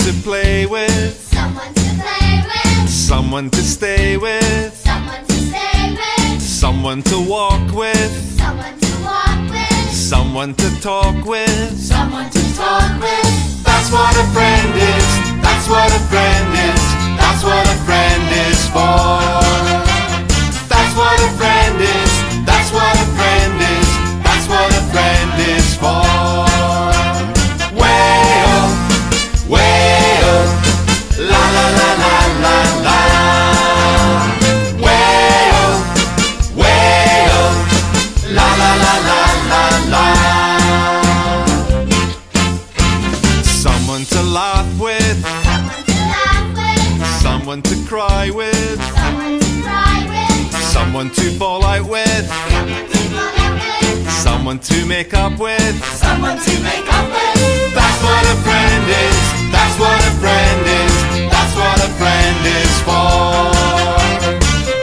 to play with, someone to play with, someone to stay with, someone to stay with, someone to walk with, someone to walk with, someone to talk with. someone to talk with. That's what a friend is. That's what a friend is. That's what a friend is for. That's what a friend is. That's what a friend is. That's what a friend is for. Way-oh, way-oh, la la la la la la. Way-oh, way-oh, la la la la la la. Someone to laugh with, Someone to laugh with, someone to cry with, someone to cry with, someone to fall out with, someone to fall out with, someone to make up with. someone to make up with. That's what a friend is. That's what a friend is. That's what a friend is for.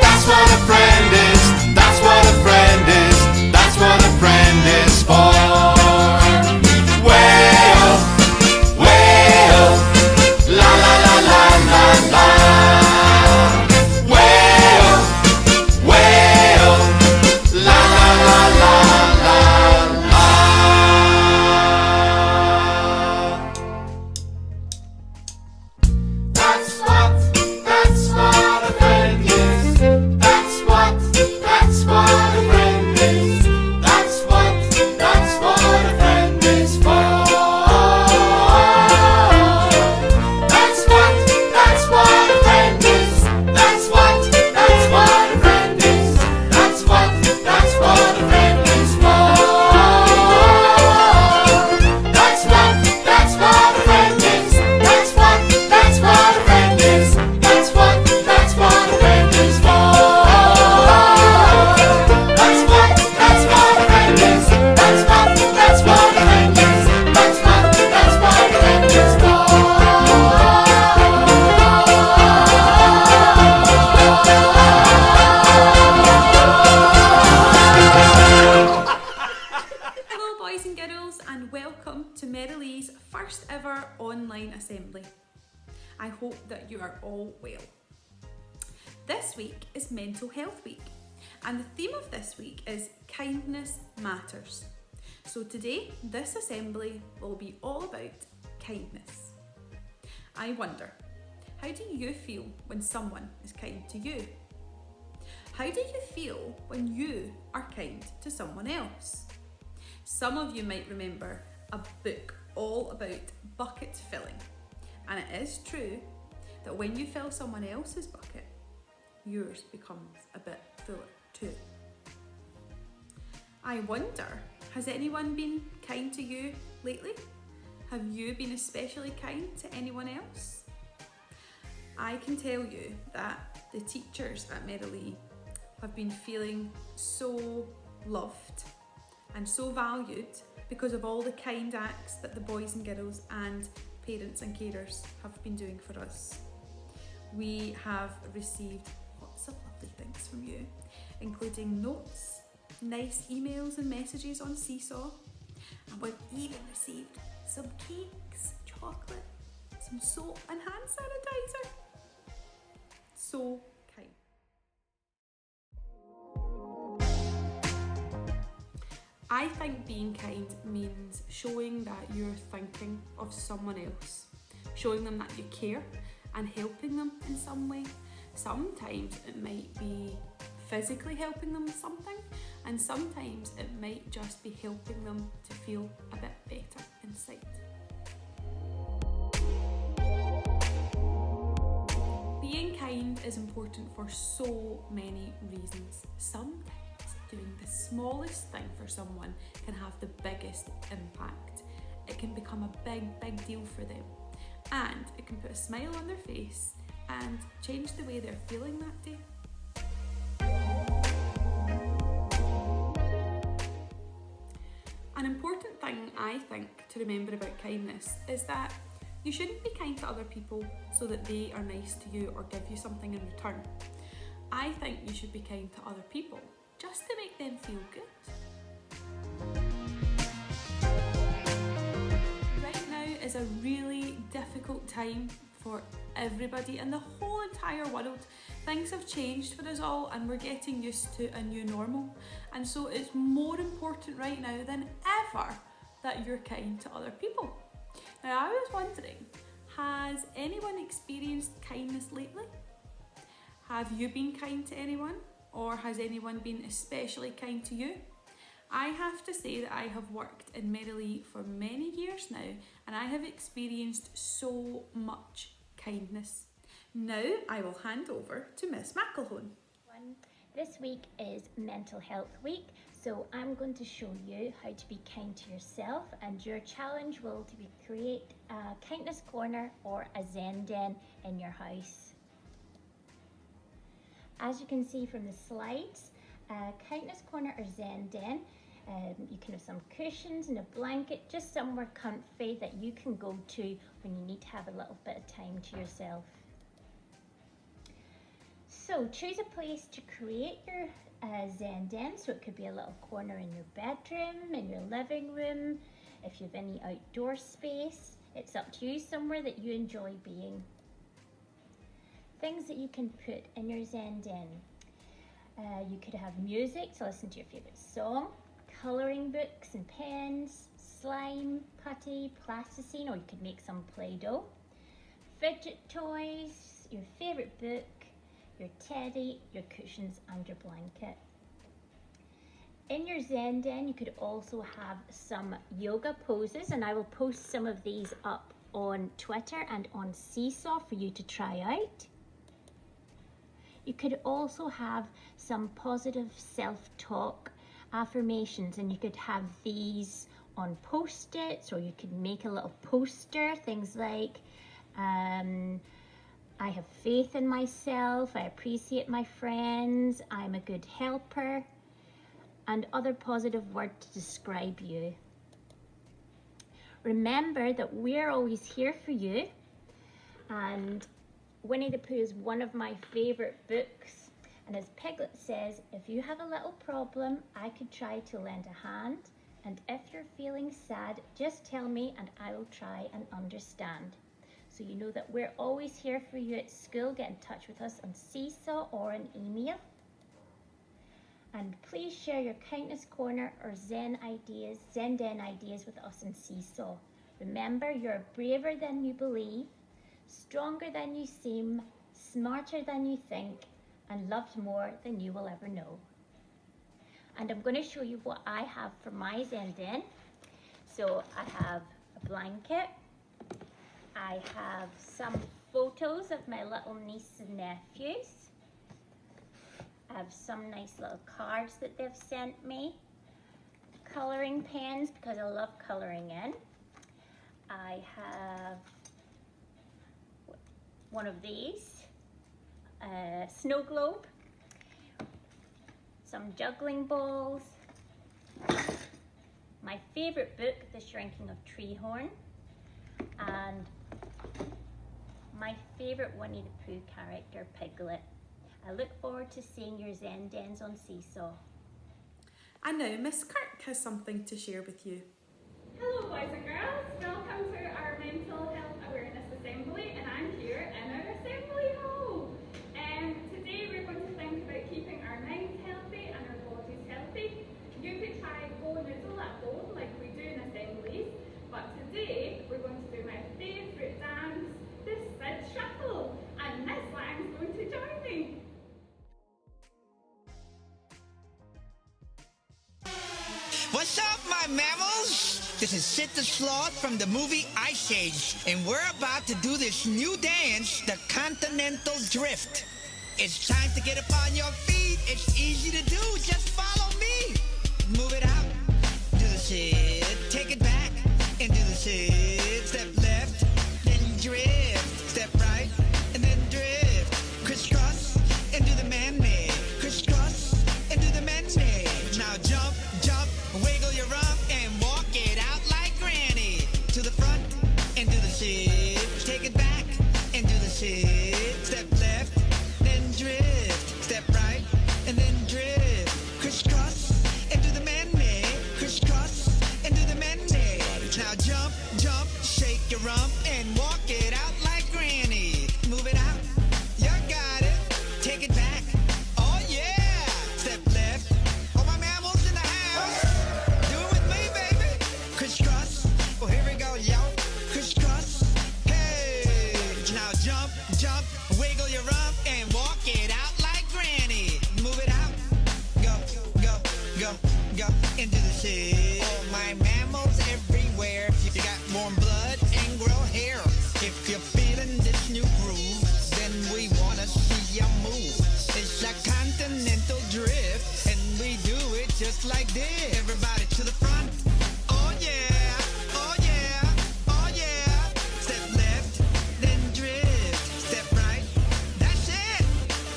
That's what a friend is. That's what a friend is. That's what a friend is for. Way-oh, way-oh, la la la la la la. Way-oh, way-oh, la la la la la la. That's what a friend is. That's what a friend is. That's what a friend is for. That's what a friend is. That's what a friend is. That's what a friend is for. That's what a friend is. That's what a friend is. That's what a friend is for. That's what a friend is. That's what a friend is. That's what a friend is for. Hello boys and girls, and welcome to Merrilee's first ever online assembly. I hope that you are all well. This week is Mental Health Week, and the theme of this week is Kindness Matters. So today, this assembly will be all about kindness. I wonder, how do you feel when someone is kind to you? How do you feel when you are kind to someone else? Some of you might remember a book all about bucket filling, and it is true that when you fill someone else's bucket, yours becomes a bit fuller too. I wonder, has anyone been kind to you lately? Have you been especially kind to anyone else? I can tell you that the teachers at Merrilee have been feeling so loved and so valued because of all the kind acts that the boys and girls and parents and carers have been doing for us. We have received lots of lovely things from you, including notes, nice emails and messages on Seesaw, and we've even received some cakes, chocolate, some soap and hand sanitizer. So kind. I think being kind means showing that you're thinking of someone else, showing them that you care and helping them in some way. Sometimes it might be physically helping them with something, and sometimes it might just be helping them to feel a bit better inside. Being kind is important for so many reasons. Sometimes doing the smallest thing for someone can have the biggest impact. It can become a big deal for them, and it can put a smile on their face and change the way they're feeling that day. An important thing I think to remember about kindness is that you shouldn't be kind to other people so that they are nice to you or give you something in return. I think you should be kind to other people just to make them feel good. Right now is a really difficult time for everybody in the whole entire world. Things have changed for us all and we're getting used to a new normal. And so it's more important right now than ever that you're kind to other people. Now I was wondering, has anyone experienced kindness lately? Have you been kind to anyone? Or has anyone been especially kind to you? I have to say that I have worked in Merrilee for many years now and I have experienced so much kindness. Now I will hand over to Miss McElhone. This week is Mental Health Week, so I'm going to show you how to be kind to yourself, and your challenge will to create a kindness corner or a Zen den in your house. As you can see from the slides, a kindness corner or Zen den, you can have some cushions and a blanket, just somewhere comfy that you can go to when you need to have a little bit of time to yourself. So choose a place to create your Zen den. So it could be a little corner in your bedroom, in your living room, if you have any outdoor space. It's up to you, somewhere that you enjoy being. Things that you can put in your Zen den. You could have music to listen to your favourite song, colouring books and pens, slime, putty, plasticine, or you could make some Play-Doh, fidget toys, your favourite book, your teddy, your cushions and your blanket. In your Zen den you could also have some yoga poses, and I will post some of these up on Twitter and on Seesaw for you to try out. You could also have some positive self-talk affirmations, and you could have these on post-its, or you could make a little poster, things like I have faith in myself, I appreciate my friends, I'm a good helper, and other positive words to describe you. Remember that we're always here for you, and Winnie the Pooh is one of my favourite books, and as Piglet says, if you have a little problem, I could try to lend a hand, and if you're feeling sad, just tell me and I will try and understand. So you know that we're always here for you at school. Get in touch with us on Seesaw or an email. And please share your kindness corner or Zen den ideas with us on Seesaw. Remember, you're braver than you believe, stronger than you seem, smarter than you think, and loved more than you will ever know. And I'm going to show you what I have for my Zen den. So I have a blanket. I have some photos of my little niece and nephews. I have some nice little cards that they've sent me. Colouring pens because I love colouring in. I have one of these, a snow globe, some juggling balls, my favourite book, The Shrinking of Treehorn, and my favourite Winnie the Pooh character, Piglet. I look forward to seeing your Zen dens on Seesaw. And now Miss Kirk has something to share with you. Hello boys and girls, welcome to our Mental Health Awareness Assembly, and I'm here in our Assembly Hall. Today we're going to think about keeping our minds healthy and our bodies healthy. You could try Go Noodle at home like we do in assemblies, but today we're going to do my favourite dance, the Sid Shuffle, and Miss Lang's going to join me. What's up, my mammals? This is Sid the Sloth from the movie Ice Age, and we're about to do this new dance, the Continental Drift. It's time to get up on your feet. It's easy to do. Just follow me. Move it out. Do the Sid. Take it back. And do the Sid. Step left. Then drift. Step right. And then drift. Crisscross. And do the man-made. Crisscross. And do the man-made. Now jump, jump. Wiggle your rump. And walk it out like Granny. To the front. And do the Sid. Take it back. And do the Sid. Step left. Drift, step right, and then drift, crisscross, and do the man-made, crisscross, and do the man-made. Now jump, jump, shake your rump. jump, wiggle your rump and walk it out like granny. Move it out. Go, go, go, go into the sea. All my mammals everywhere. If you got warm blood and grow hair. If you're feeling this new groove, then we wanna see you move. It's a continental drift, and we do it just like this. Everybody to the front. Oh yeah, oh yeah, oh yeah. Step left, then drift. Step right, that's it.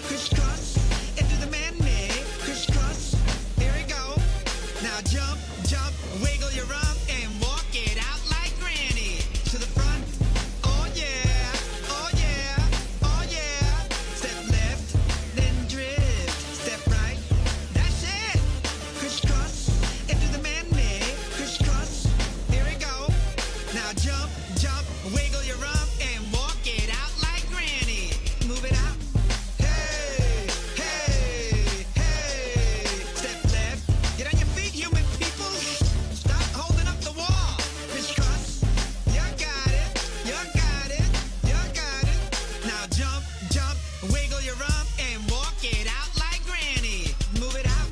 Crisscross into the man-made. Crisscross, here we go. Now jump, jump, wiggle your rump and walk it out like granny. To the front. Oh yeah, oh yeah, oh yeah. Step left, then drift. Step right, that's it. Crisscross into the man-made. Crisscross, here we go. Now jump, jump, wiggle your rump and walk it out like granny. Move it out. Hey, hey, hey. Step left. Get on your feet, human people. Stop holding up the wall. Crisscross. You got it. You got it. You got it. Now jump, jump, wiggle your rump and walk it out like granny. Move it out.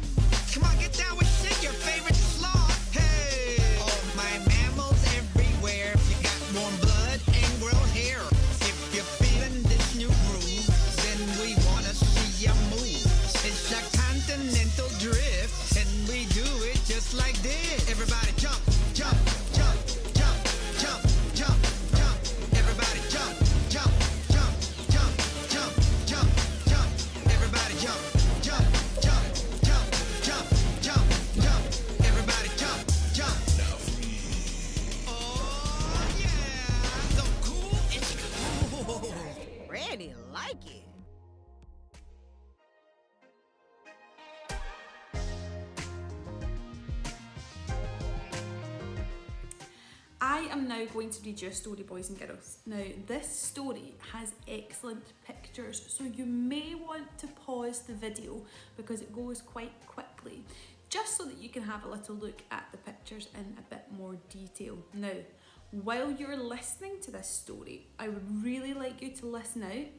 Come on, get down with Sid, your favorite sloth. Hey. All my mammals everywhere. If you got warm blood and grow hair. If you're feeling this new groove, then we wanna see you move. It's a continental drift, and we do it just like this. Everybody jump, jump, jump, jump, jump, jump, jump. Everybody jump, jump, jump, jump, jump, jump, jump. Everybody jump, jump, jump, jump, jump, jump, jump. Everybody jump, jump. Oh yeah, so cool, it's cool. Randy like it. I am now going to read you a story, boys and girls. Now, this story has excellent pictures, so you may want to pause the video because it goes quite quickly, just so that you can have a little look at the pictures in a bit more detail. Now, while you're listening to this story, I would really like you to listen out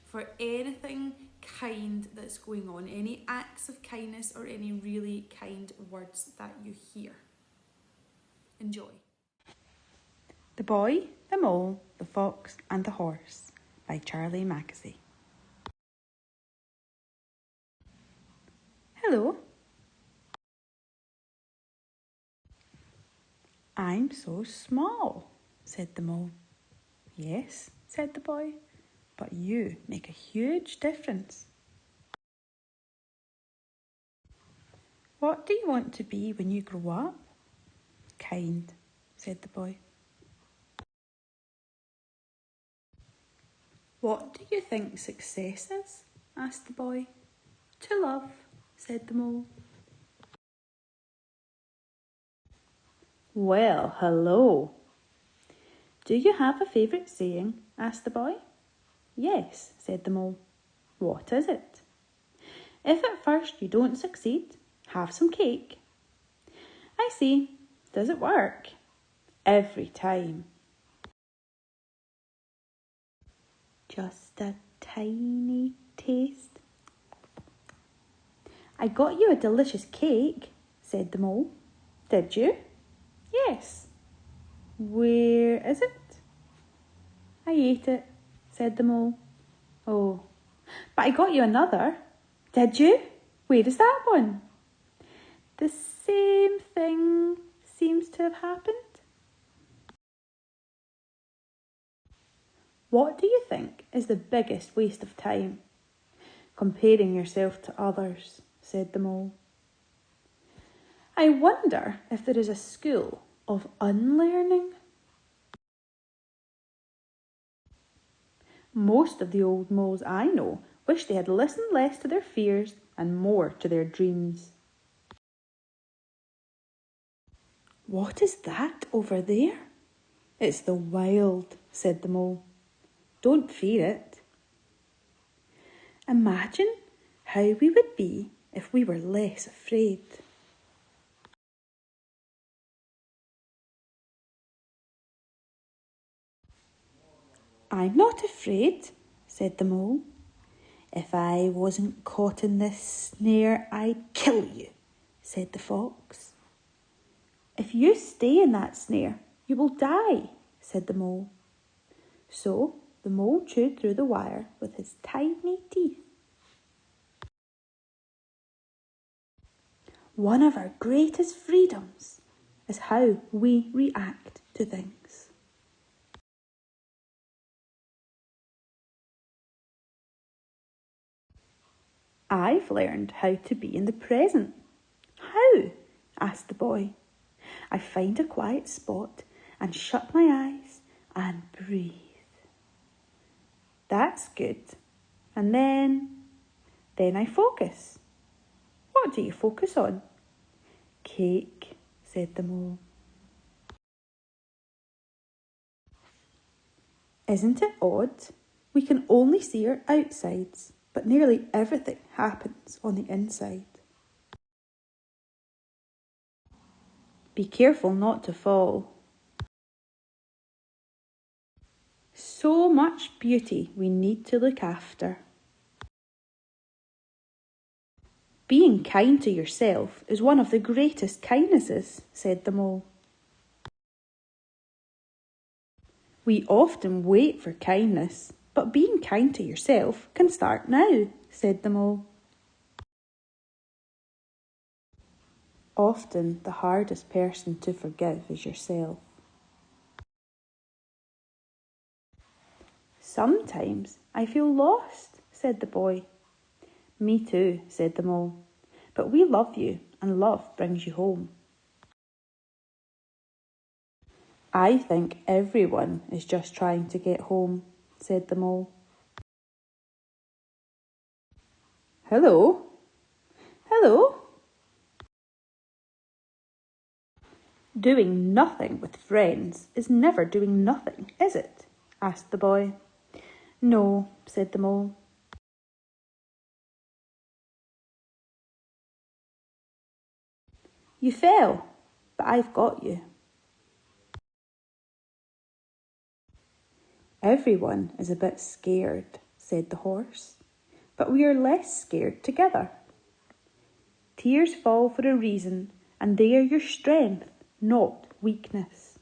for anything kind that's going on, any acts of kindness or any really kind words that you hear. Enjoy. The Boy, the Mole, the Fox and the Horse by Charlie Mackesy. Hello. I'm so small, said the mole. Yes, said the boy, but you make a huge difference. What do you want to be when you grow up? Kind, said the boy. What do you think success is? Asked the boy. To love, said the mole. Well, hello. Do you have a favourite saying? Asked the boy. Yes, said the mole. What is it? If at first you don't succeed, have some cake. I see. Does it work? Every time. Just a tiny taste. I got you a delicious cake, said the mole. Did you? Yes. Where is it? I ate it, said the mole. Oh, but I got you another. Did you? Where is that one? The same thing seems to have happened. What do you think is the biggest waste of time? Comparing yourself to others, said the mole. I wonder if there is a school of unlearning. Most of the old moles I know wish they had listened less to their fears and more to their dreams. What is that over there? It's the wild, said the mole. Don't fear it. Imagine how we would be if we were less afraid. I'm not afraid, said the mole. If I wasn't caught in this snare, I'd kill you, said the fox. If you stay in that snare, you will die, said the mole. So the mole chewed through the wire with his tiny teeth. One of our greatest freedoms is how we react to things. I've learned how to be in the present. How? Asked the boy. I find a quiet spot and shut my eyes and breathe. That's good. And then I focus. What do you focus on? Cake, said the mole. Isn't it odd? We can only see our outsides, but nearly everything happens on the inside. Be careful not to fall. So much beauty we need to look after. Being kind to yourself is one of the greatest kindnesses, said the mole. We often wait for kindness, but being kind to yourself can start now, said the mole. Often the hardest person to forgive is yourself. Sometimes I feel lost, said the boy. Me too, said the mole. But we love you, and love brings you home. I think everyone is just trying to get home, said the mole. Hello? Hello? Doing nothing with friends is never doing nothing, is it? Asked the boy. No, said the mole. You fell, but I've got you. Everyone is a bit scared, said the horse, but we are less scared together. Tears fall for a reason, and they are your strength, not weakness.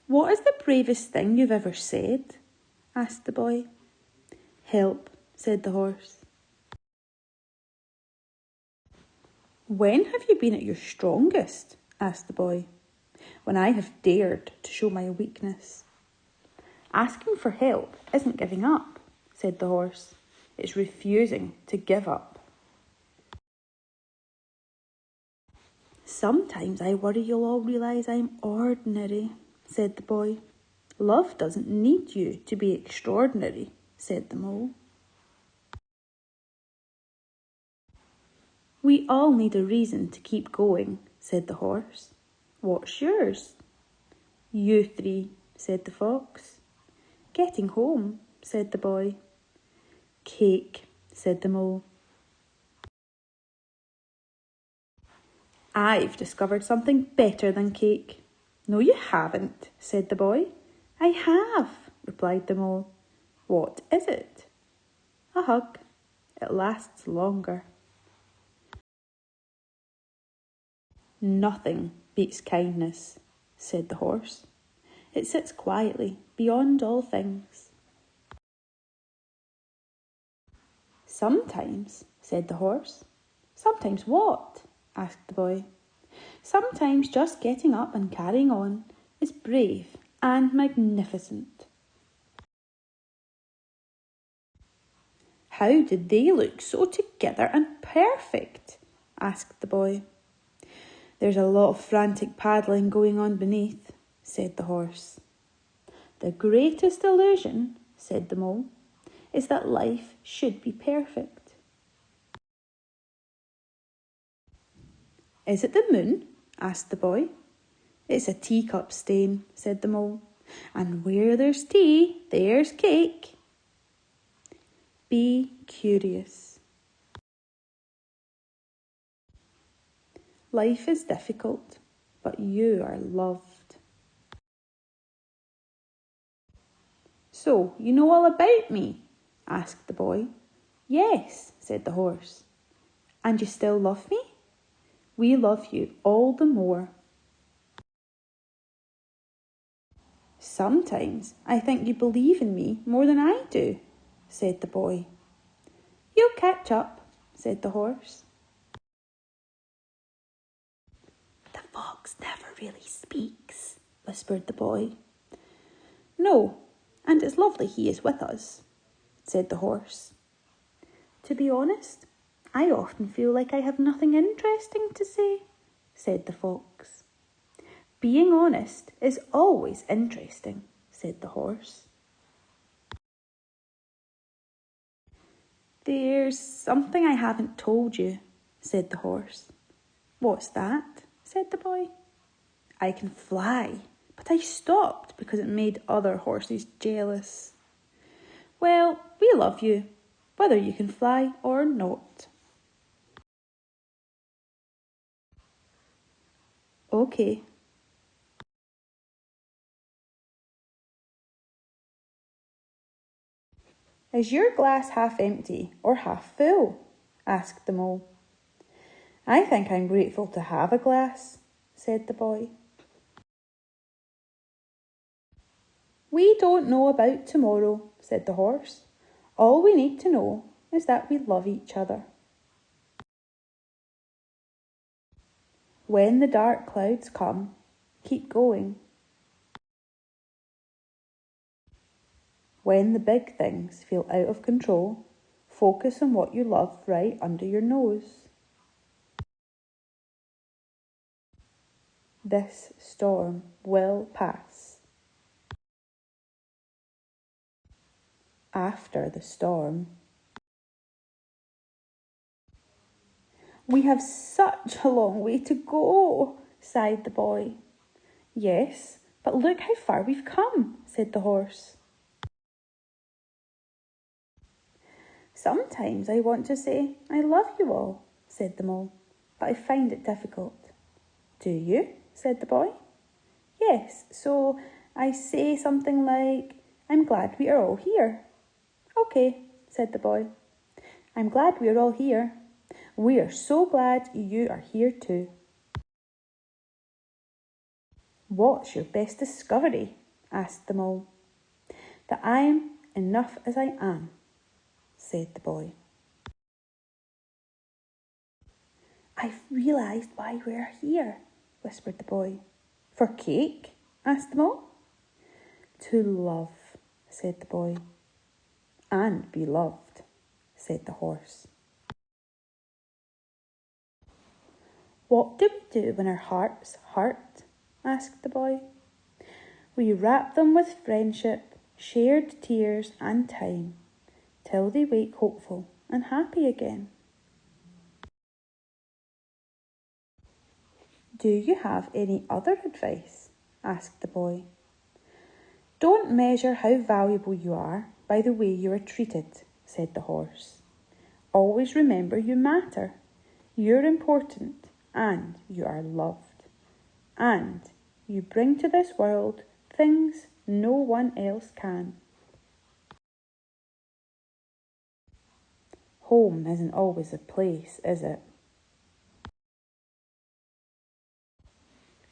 What is the bravest thing you've ever said? Asked the boy. Help, said the horse. When have you been at your strongest? Asked the boy. When I have dared to show my weakness. Asking for help isn't giving up, said the horse. It's refusing to give up. Sometimes I worry you'll all realise I'm ordinary, said the boy. Love doesn't need you to be extraordinary, said the mole. We all need a reason to keep going, said the horse. What's yours? You three, said the fox. Getting home, said the boy. Cake, said the mole. I've discovered something better than cake. No, you haven't, said the boy. I have, replied the mole. What is it? A hug. It lasts longer. Nothing beats kindness, said the horse. It sits quietly beyond all things. Sometimes, said the horse. Sometimes what? Asked the boy. Sometimes just getting up and carrying on is brave and magnificent. How did they look so together and perfect? Asked the boy. There's a lot of frantic paddling going on beneath, said the horse. The greatest illusion, said the mole, is that life should be perfect. Is it the moon? Asked the boy. It's a teacup stain, said the mole. And where there's tea, there's cake. Be curious. Life is difficult, but you are loved. So, you know all about me? Asked the boy. Yes, said the horse. And you still love me? We love you all the more. Sometimes I think you believe in me more than I do, said the boy. You'll catch up, said the horse. The fox never really speaks, whispered the boy. No, and it's lovely he is with us, said the horse. To be honest, I often feel like I have nothing interesting to say, said the fox. Being honest is always interesting, said the horse. There's something I haven't told you, said the horse. What's that? Said the boy. I can fly, but I stopped because it made other horses jealous. Well, we love you, whether you can fly or not. Okay. Is your glass half empty or half full? Asked the mole. I think I'm grateful to have a glass, said the boy. We don't know about tomorrow, said the horse. All we need to know is that we love each other. When the dark clouds come, keep going. When the big things feel out of control, focus on what you love right under your nose. This storm will pass. After the storm. We have such a long way to go, sighed the boy. Yes, but look how far we've come, said the horse. Sometimes I want to say, I love you all, said the mole, but I find it difficult. Do you? Said the boy. Yes, so I say something like, I'm glad we are all here. Okay, said the boy. I'm glad we are all here. We are so glad you are here too. What's your best discovery? Asked the mole. That I'm enough as I am, said the boy. I've realised why we're here, whispered the boy. For cake? Asked the mole. To love, said the boy. And be loved, said the horse. What do we do when our hearts hurt? Asked the boy. We wrap them with friendship, shared tears and time, till they wake hopeful and happy again. Do you have any other advice? Asked the boy. Don't measure how valuable you are by the way you are treated, said the horse. Always remember you matter. You're important and you are loved. And you bring to this world things no one else can. Home isn't always a place, is it?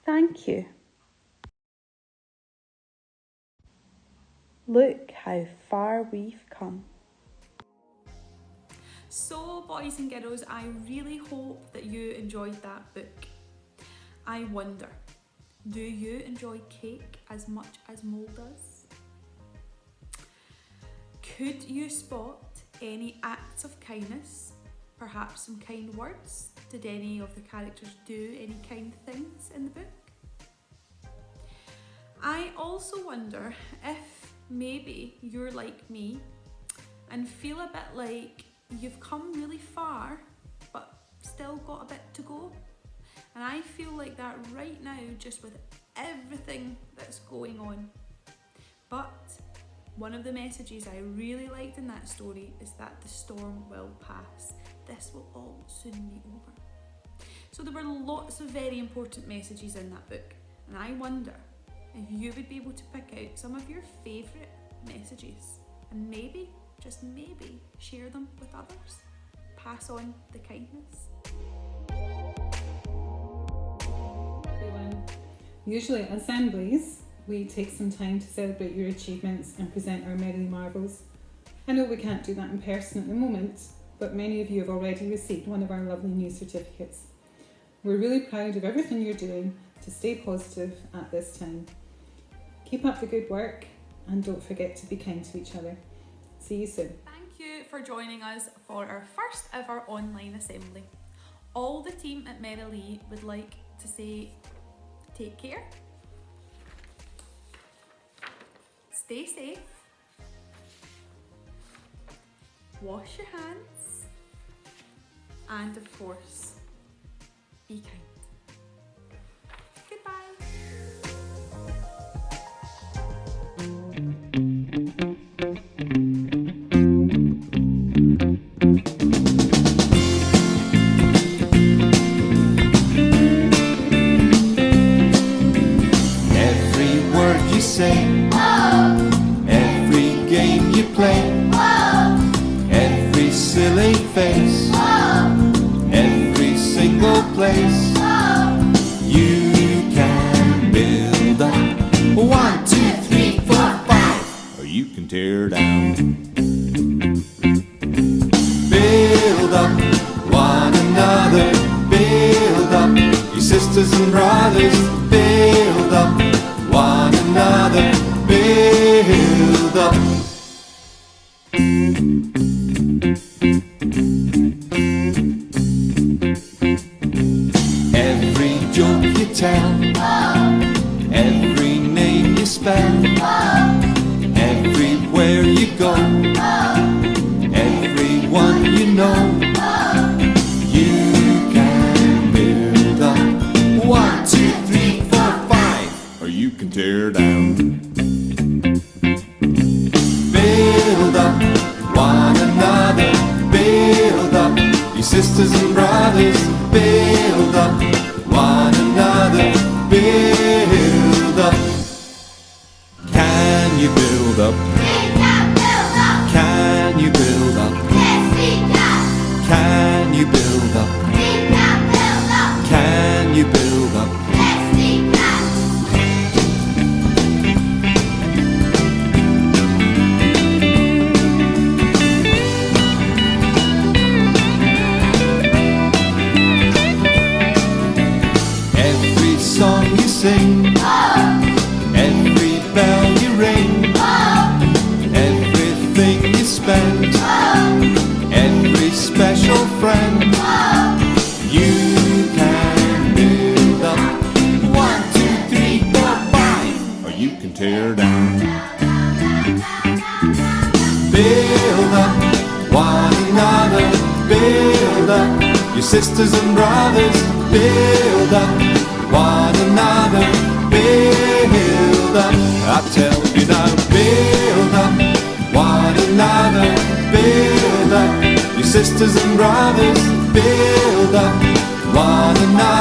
Thank you. Look how far we've come. So, boys and girls, I really hope that you enjoyed that book. I wonder, do you enjoy cake as much as Mole does? Could you spot any acts of kindness? Perhaps some kind words? Did any of the characters do any kind things in the book? I also wonder if maybe you're like me and feel a bit like you've come really far but still got a bit to go. And I feel like that right now, just with everything that's going on. But one of the messages I really liked in that story is that the storm will pass. This will all soon be over. So there were lots of very important messages in that book, and I wonder if you would be able to pick out some of your favourite messages and maybe, just maybe, share them with others. Pass on the kindness. Everyone. Usually at assemblies, we take some time to celebrate your achievements and present our Merrily Marvels. I know we can't do that in person at the moment, but many of you have already received one of our lovely new certificates. We're really proud of everything you're doing to stay positive at this time. Keep up the good work and don't forget to be kind to each other. See you soon. Thank you for joining us for our first ever online assembly. All the team at Merrily would like to say take care, stay safe, wash your hands, and of course, be kind. Goodbye. Every word you say, every game you play, every silly face, every single place, you can build up 1, 2, 3, 4, 5, or you can tear down. Build up one another, build up your sisters and brothers, build up one another, build up. Every joke you tell, every name you spell, everywhere you go, everyone you know, you can build up 1, 2, 3, 4, 5, or you can tear down. Build up one another, build up your sisters and brothers, build up one another, build up. Can you build up? Can you build up? Can you build up? Can you build up? Every song you sing, every bell you ring, everything you spend, every special friend, you can build up 1, 2, 3, 4, 5, or you can tear down. Build up one another, build up your sisters and brothers, build up one another, build up. I tell you now, build up one another, build up your sisters and brothers, build up one another.